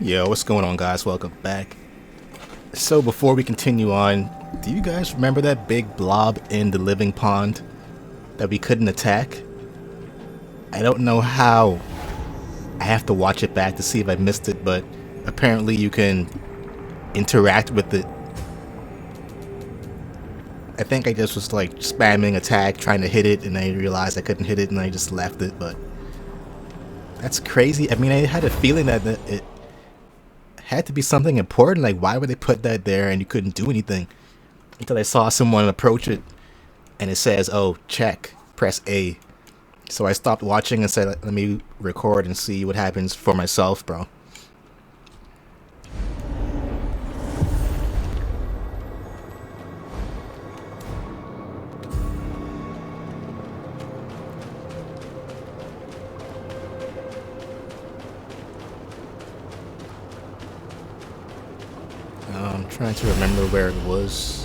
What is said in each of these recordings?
Yo, what's going on, guys? Welcome back. So, before we continue on, do you guys remember that big blob in the living pond that we couldn't attack? I don't know how. I have to watch it back to see if I missed it, but apparently you can interact with it. I think I just was like spamming attack, trying to hit it, and I realized I couldn't hit it, and I just left it, but that's crazy. I mean, I had a feeling that it had to be something important. Like, why would they put that there and you couldn't do anything? Until I saw someone approach it and it says, oh, check, press A. So I stopped watching and said, let me record and see what happens for myself, bro. I'm trying to remember where it was.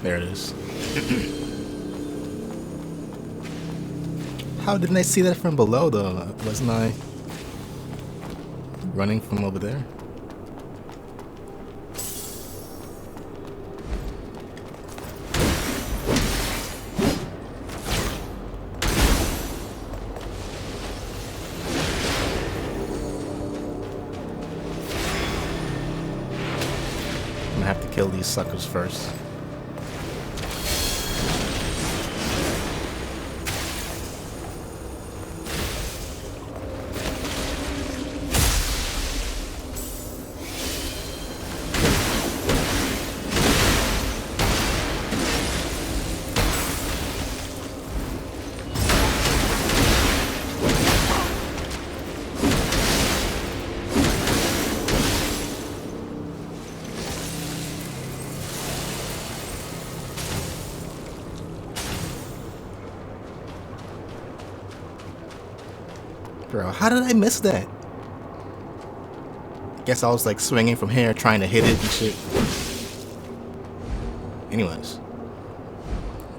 There it is. How didn't I see that from below, though? Wasn't I running from over there? I'm gonna have to kill these suckers first. Bro, how did I miss that? Guess I was like swinging from here trying to hit it and shit. Anyways.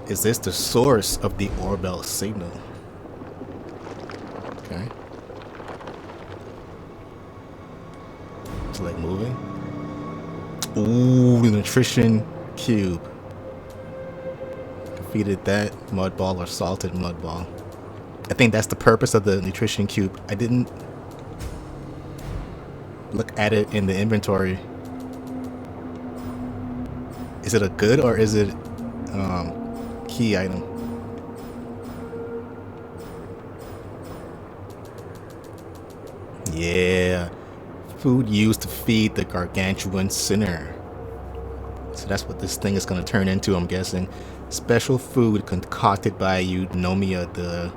Is this the source of the Orbel signal? Okay. It's like moving. Ooh, the nutrition cube. Defeated that mud ball or salted mud ball. I think that's the purpose of the nutrition cube. I didn't look at it in the inventory. Is it a good or is it key item? Yeah. Food used to feed the gargantuan sinner. So that's what this thing is going to turn into, I'm guessing. Special food concocted by Eunomia, the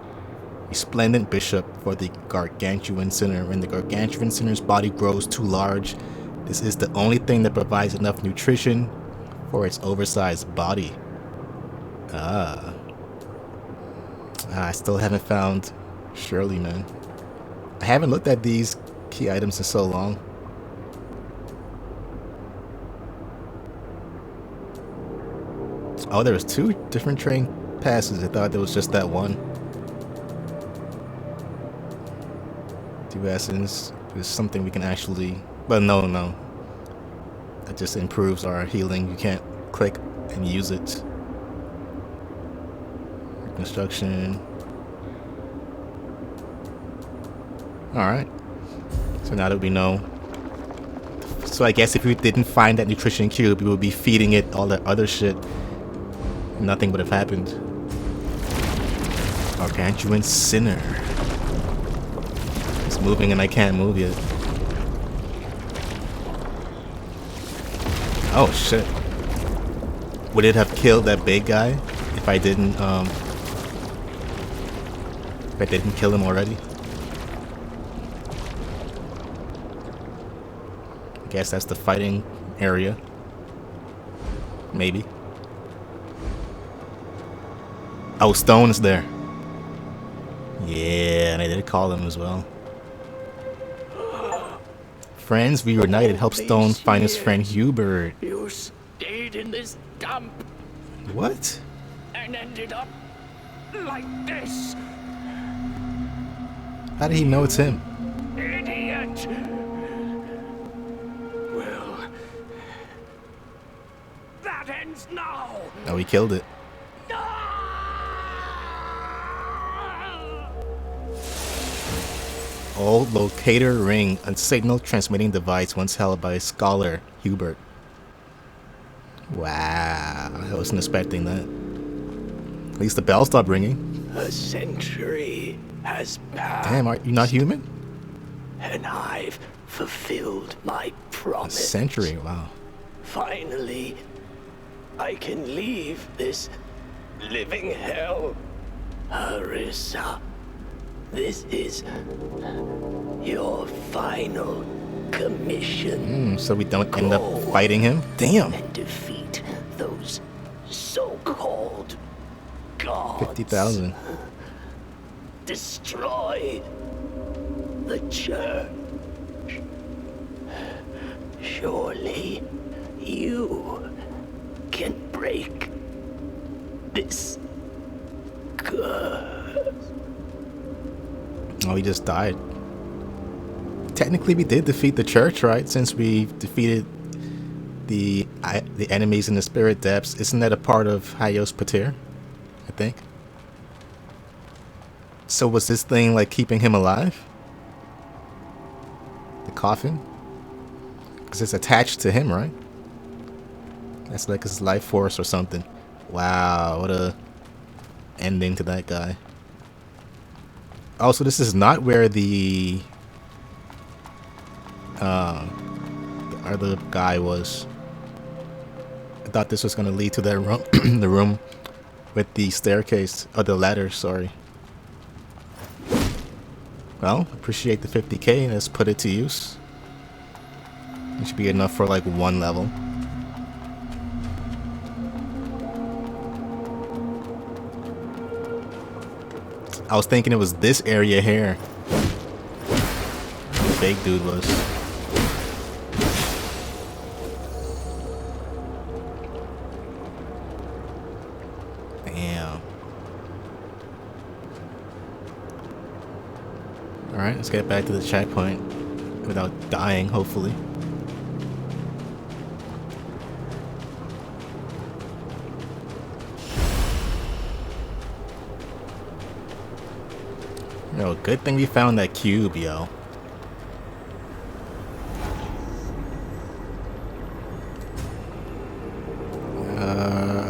resplendent bishop for the gargantuan sinner. When the gargantuan sinner's body grows too large, this is the only thing that provides enough nutrition for its oversized body. I still haven't found Shirley, man. I haven't looked at these key items in so long. Oh, there was two different train passes. I thought there was just that one. Two essence is something we can actually... But no. That just improves our healing. You can't click and use it. Reconstruction. Alright. So now that we know. So I guess if we didn't find that nutrition cube, we would be feeding it all that other shit. Nothing would have happened. Gargantuan sinner. It's moving and I can't move yet. Oh shit. Would it have killed that big guy if I didn't kill him already? I guess that's the fighting area. Maybe. Oh, Stone is there. Yeah, and I did call him as well. Friends reunited help Stone find his friend Hubert. You stayed in this dump What? and ended up like this. How did he know it's him? Idiot! Well, that ends now. Oh, he killed it. Old locator ring, a signal transmitting device once held by a scholar, Hubert. Wow, I wasn't expecting that. At least the bell stopped ringing. A century has passed. Damn, are you not human? And I've fulfilled my A promise. century, wow. Finally, I can leave this living hell. Arrisa, this is your final commission. So we don't end up fighting him? Damn. And defeat those so-called gods. 50,000. Destroy the church. Surely you can break this curse. Oh, he just died. Technically, we did defeat the church, right? Since we defeated the enemies in the spirit depths. Isn't that a part of Hayos Pater? I think. So was this thing like keeping him alive? The coffin? Because it's attached to him, right? That's like his life force or something. Wow, what a ending to that guy. Also, this is not where the other guy was. I thought this was going to lead to that room, the room with the staircase, or the ladder, sorry. Well, appreciate the 50k, let's put it to use. It should be enough for like one level. I was thinking it was this area here. The big dude was. Damn. Alright, let's get back to the checkpoint without dying, hopefully. Yo, good thing we found that cube, yo.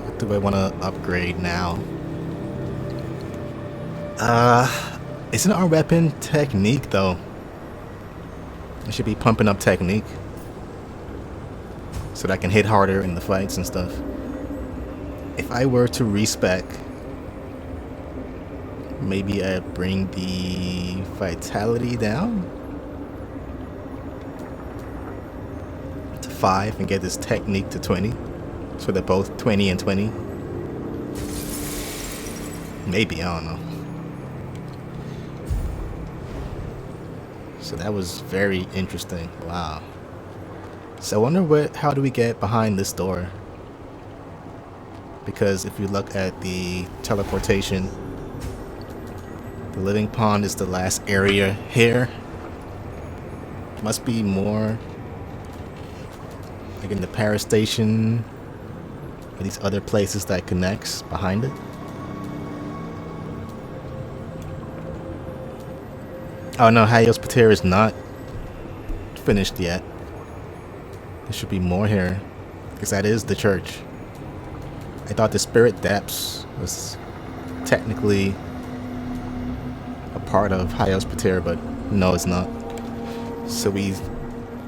What do I want to upgrade now? Isn't our weapon technique, though? I should be pumping up technique so that I can hit harder in the fights and stuff. If I were to respec, maybe I bring the vitality down to 5 and get this technique to 20. So they're both 20 and 20. Maybe, I don't know. So that was very interesting. Wow. So I wonder how do we get behind this door? Because if you look at the teleportation, the living pond is the last area here. Must be more like in the Paris station or these other places that connects behind it. Oh no, Hayos Pater is not finished yet. There should be more here, because that is the church. I thought the Spirit Depths was technically a part of Hayos Pater, but no, it's not. So we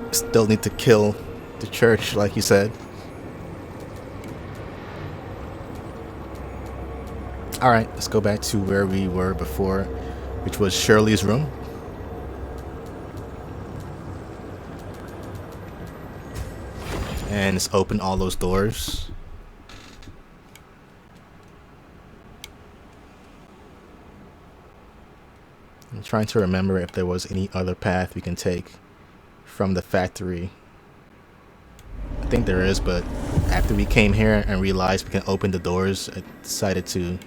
still need to kill the church, like you said. Alright, let's go back to where we were before, which was Shirley's room. And it's open all those doors. I'm trying to remember if there was any other path we can take from the factory. I think there is, but after we came here and realized we can open the doors, I decided to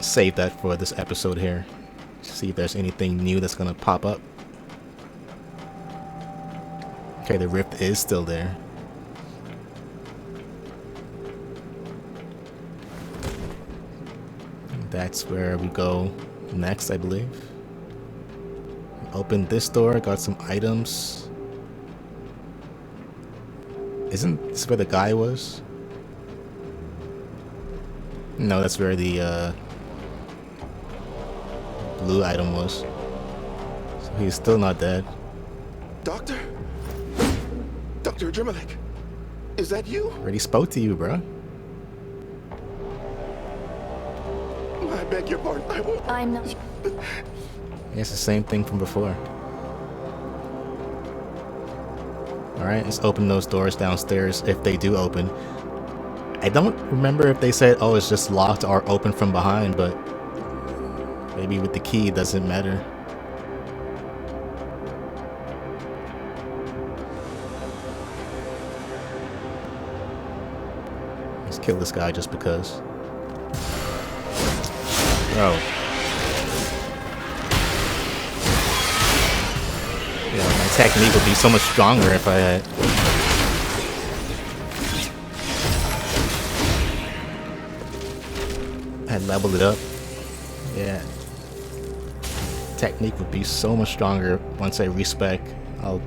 save that for this episode here. See if there's anything new that's gonna pop up. Okay, the rift is still there. That's where we go next, I believe. Opened this door, got some items. Isn't this where the guy was? No, that's where the blue item was. So he's still not dead. Doctor? Dr. Adremelik, is that you? Already spoke to you, bro. I beg your pardon. I won't. I'm not. It's the same thing from before. Alright, let's open those doors downstairs if they do open. I don't remember if they said, oh, it's just locked or open from behind, but maybe with the key it doesn't matter. Let's kill this guy just because. Bro. Yeah, my technique would be so much stronger if I had leveled it up. Yeah. Technique would be so much stronger once I respec. I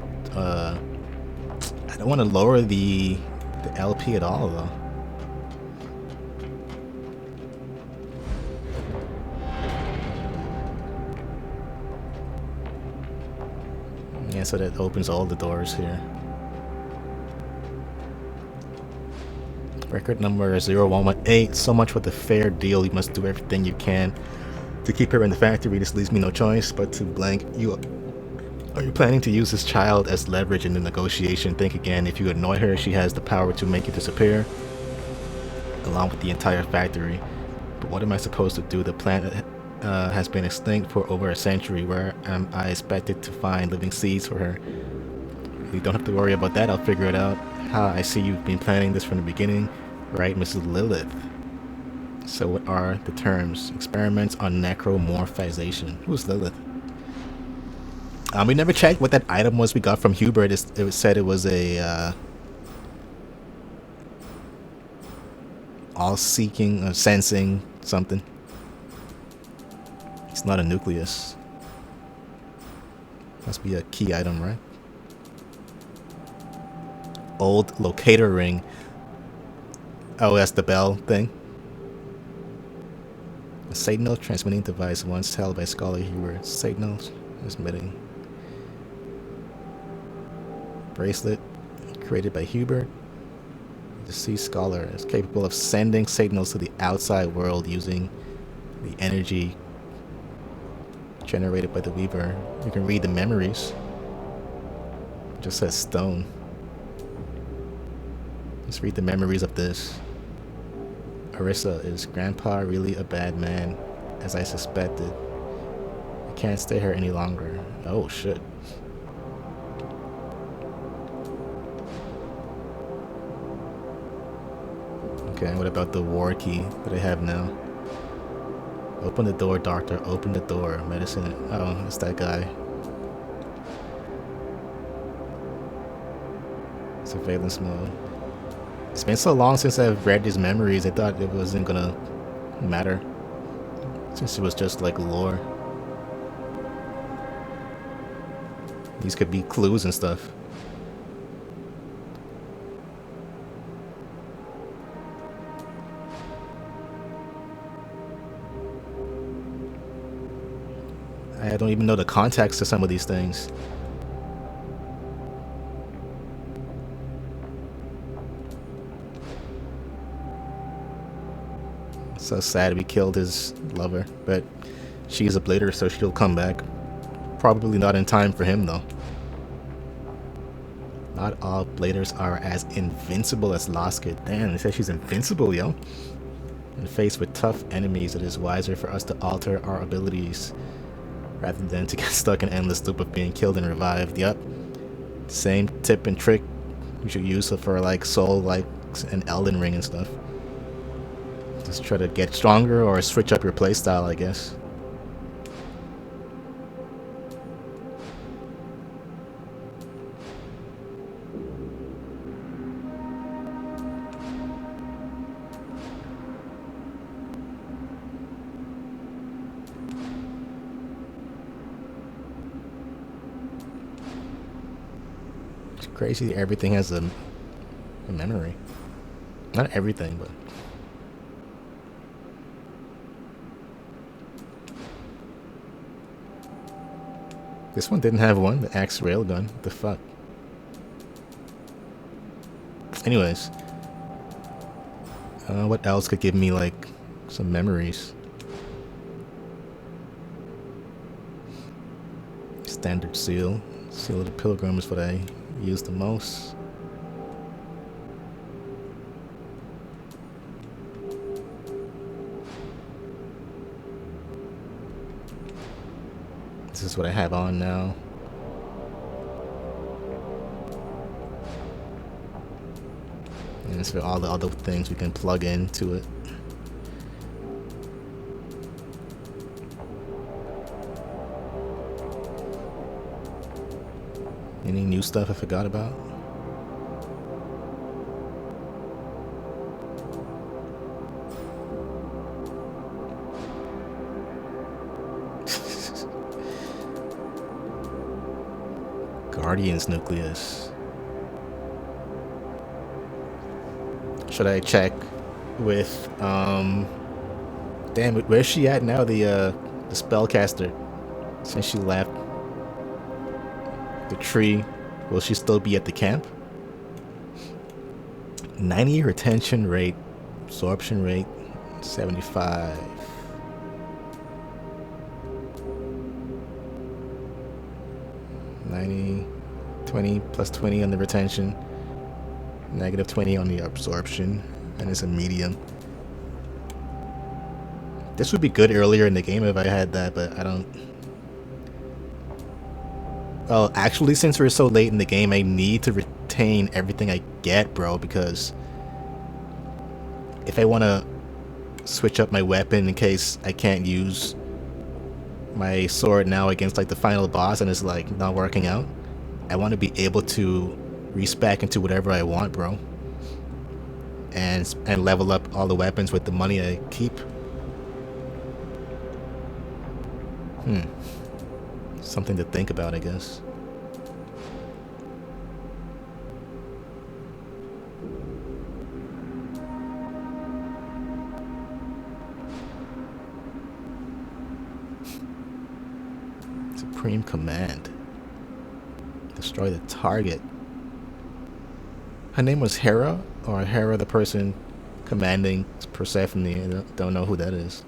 don't want to lower the LP at all though. Yeah, so that opens all the doors here. Record number 0118. So much for the fair deal. You must do everything you can to keep her in the factory. This leaves me no choice but to blank you up. Are you planning to use this child as leverage in the negotiation? Think again. If you annoy her, she has the power to make you disappear, along with the entire factory. But what am I supposed to do? The planet has been extinct for over a century. Where am I expected to find living seeds for her? You don't have to worry about that. I'll figure it out. I see you've been planning this from the beginning, right, Mrs. Lilith? So what are the terms? Experiments on necromorphization. Who's Lilith? We never checked what that item was we got from Hubert. It said it was a all-seeking, sensing something. It's not a nucleus. Must be a key item, right? Old locator ring. Oh, that's the bell thing. A signal transmitting device once held by Scholar Hubert. Signal transmitting. Bracelet created by Hubert. The Sea Scholar is capable of sending signals to the outside world using the energy generated by the Weaver. You can read the memories. It just says stone. Let's read the memories of this. Arrisa, is Grandpa really a bad man, as I suspected? I can't stay here any longer. Oh shit. Okay, what about the war key that I have now? Open the door, doctor. Open the door. Medicine. Oh, it's that guy. Surveillance mode. It's been so long since I've read these memories, I thought it wasn't gonna matter. Since it was just like lore. These could be clues and stuff. I don't even know the context to some of these things. So sad we killed his lover, but she's a blader, so she'll come back. Probably not in time for him though. Not all bladers are as invincible as Loskit. Damn, they say she's invincible, yo. When faced with tough enemies, it is wiser for us to alter our abilities rather than to get stuck in an endless loop of being killed and revived. Yup. Same tip and trick you should use for like Soul, like and Elden Ring and stuff. Just try to get stronger or switch up your playstyle, I guess. It's crazy everything has a memory. Not everything, but this one didn't have one. The axe railgun. What the fuck? Anyways, what else could give me like some memories? Standard seal. Seal of the Pilgrim is what I use the most. This is what I have on now. And it's for all the other things we can plug into it. Any new stuff I forgot about? Guardian's nucleus. Should I check with damn it, where's she at now, the spellcaster? Since she left the tree, will she still be at the camp? 90 retention rate, absorption rate 75. -20 plus 20 on the retention, -20 on the absorption, and it's a medium. This would be good earlier in the game if I had that, but I don't. Well, actually, since we're so late in the game, I need to retain everything I get, bro, because if I want to switch up my weapon in case I can't use my sword now against like the final boss and it's like not working out, I want to be able to respec into whatever I want, bro, and level up all the weapons with the money I keep. Something to think about, I guess. Supreme Command. Destroy the target. Her name was Hera, or Hera the person commanding Persephone. I don't know who that is.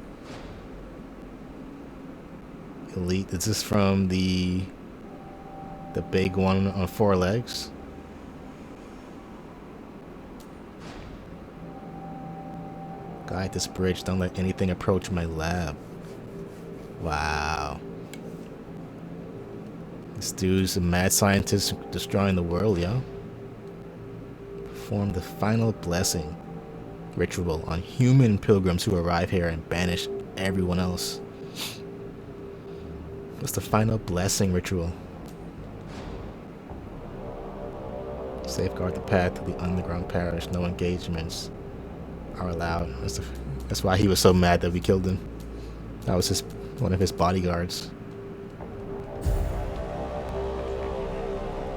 Elite. Is this from the big one on 4 legs? Guide this bridge. Don't let anything approach my lab. Wow. This dude's a mad scientist destroying the world, yo. Perform the final blessing ritual on human pilgrims who arrive here and banish everyone else. What's the final blessing ritual? Safeguard the path to the underground parish. No engagements are allowed. That's why he was so mad that we killed him. That was one of his bodyguards.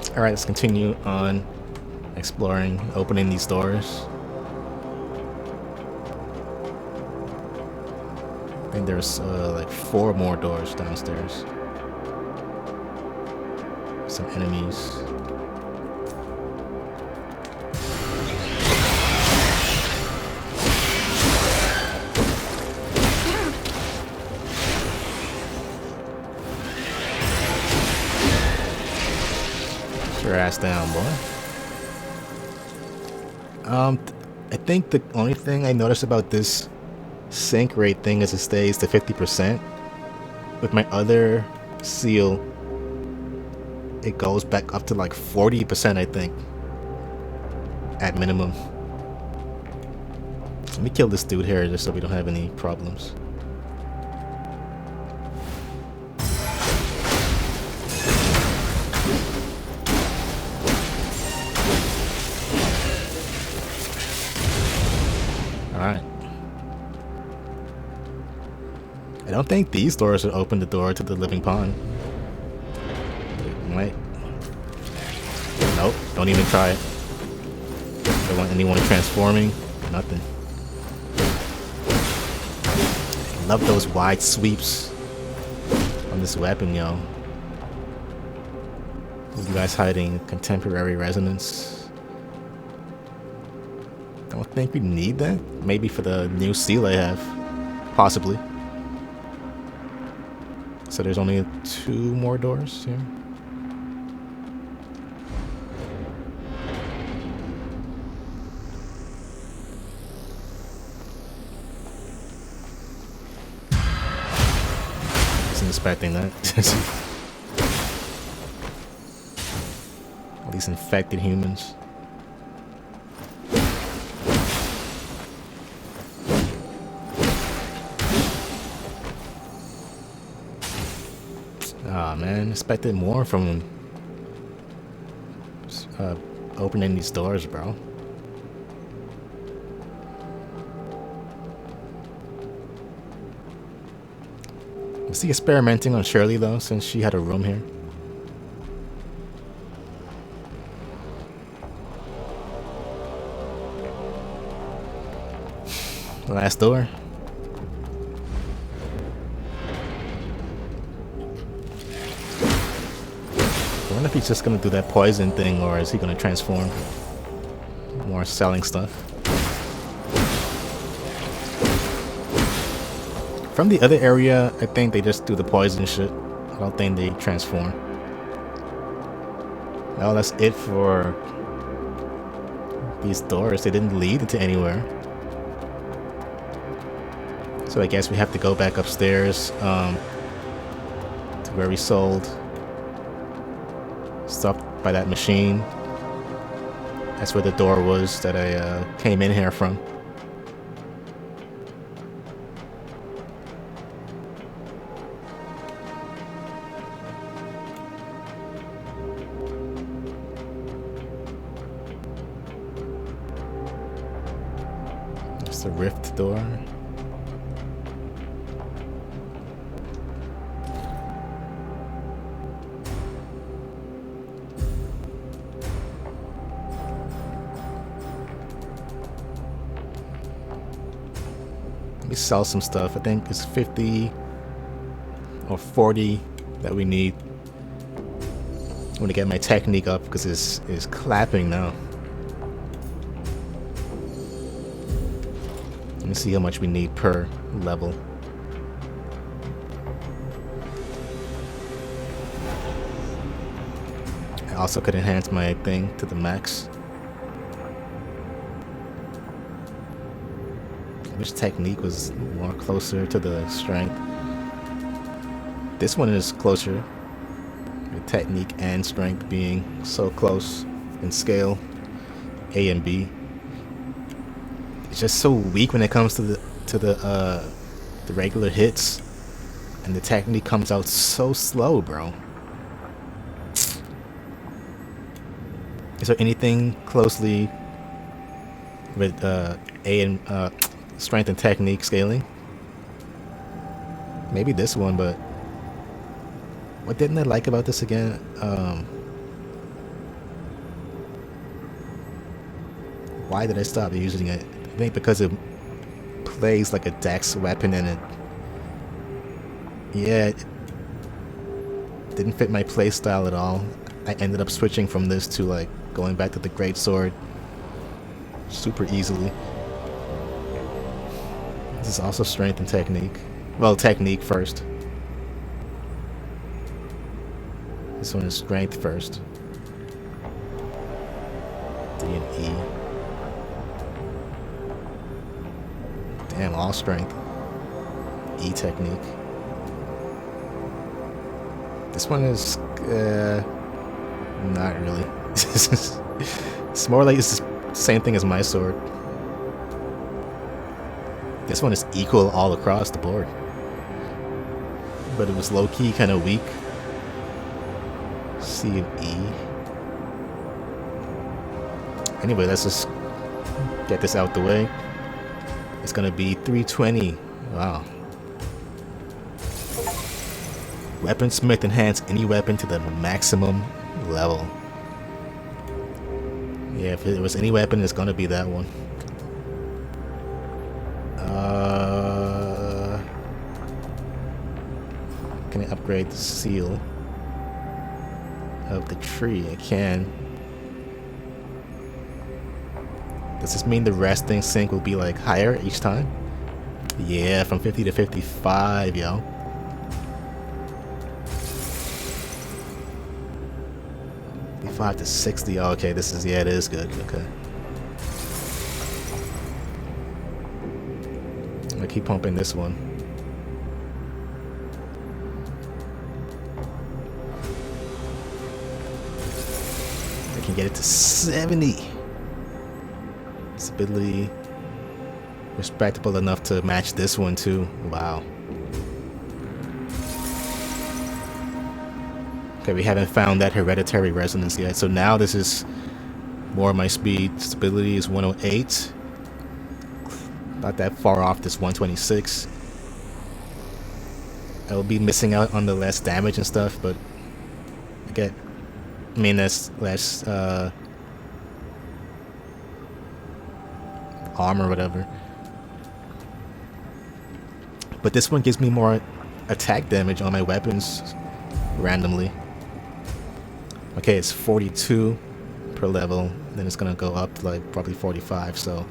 Alright, let's continue on exploring, opening these doors. I think there's like 4 more doors downstairs. Some enemies. Your ass down, boy. I think the only thing I noticed about this sink rate thing is it stays to 50%. With my other seal, it goes back up to like 40%, I think, at minimum. Let me kill this dude here just so we don't have any problems. Alright. I don't think these doors would open the door to the living pond. Wait. Nope, don't even try it. Don't want anyone transforming. Nothing. I love those wide sweeps on this weapon, yo. You guys hiding contemporary resonance. Don't think we need that. Maybe for the new seal I have. Possibly. So there's only 2 more doors here. Wasn't expecting that. All these infected humans. Aw, man, expected more from opening these doors, bro. Was he experimenting on Shirley though, since she had a room here? Last door. I wonder if he's just gonna do that poison thing, or is he gonna transform? More selling stuff. From the other area, I think they just do the poison shit. I don't think they transform. Well, that's it for these doors. They didn't lead into anywhere. So I guess we have to go back upstairs to where we sold stuff by that machine. That's where the door was that I came in here from. It's the rift door. Sell some stuff. I think it's 50 or 40 that we need. I want to get my technique up because it's clapping now. Let me see how much we need per level. I also could enhance my thing to the max. Which technique was more closer to the strength? This one is closer. The technique and strength being so close in scale. A and B. It's just so weak when it comes to the regular hits, and the technique comes out so slow, bro. Is there anything closely with A and strength and technique scaling? Maybe this one, but what didn't I like about this again? Why did I stop using it? I think because it plays like a dex weapon and it didn't fit my playstyle at all. I ended up switching from this to like going back to the great sword super easily. This is also strength and technique. Well, technique first. This one is strength first. D and E. Damn, all strength. E technique. This one is not really. It's more like it's the same thing as my sword. This one is equal all across the board. But it was low-key kind of weak. C and E. Anyway, let's just get this out the way. It's gonna be 320. Wow. Weaponsmith enhance any weapon to the maximum level. Yeah, if it was any weapon, it's gonna be that one. Can I upgrade the seal of the tree? I can. Does this mean the resting sync will be like higher each time? Yeah, from 50 to 55, yo. $55 to 60. Oh, okay, this is, yeah, it is good. Okay. I'm gonna keep pumping this one. I can get it to 70. Stability respectable enough to match this one too. Wow. Okay, we haven't found that hereditary resonance yet, so now this is more my speed. Stability is 108. Not that far off this 126. I will be missing out on the less damage and stuff, but I mean that's less armor or whatever. But this one gives me more attack damage on my weapons randomly. Okay, it's 42 per level, then it's gonna go up to like probably 45, so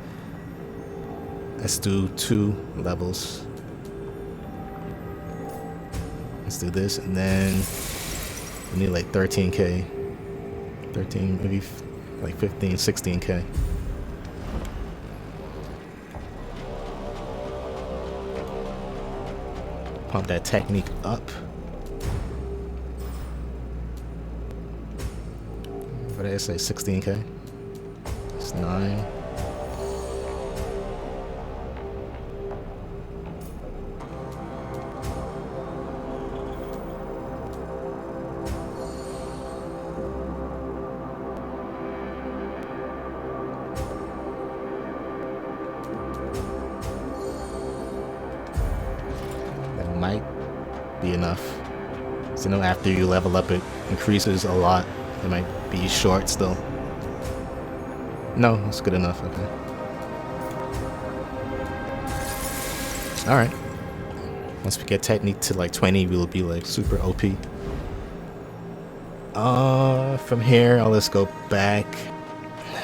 let's do 2 levels. Let's do this, and then we need like 13k. 13, maybe like 15, 16k. Pump that technique up. What did I say? 16k? It's 9. That might be enough. So, you know, after you level up, it increases a lot. It might be short still. No, it's good enough. Okay. Alright. Once we get technique to like 20, we'll be like super OP. From here, I'll just go back.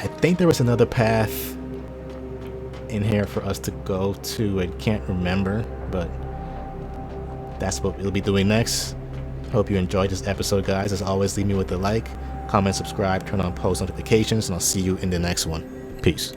I think there was another path in here for us to go to. I can't remember, but that's what we'll be doing next. Hope you enjoyed this episode, guys. As always, leave me with a like, comment, subscribe, turn on post notifications, and I'll see you in the next one. Peace.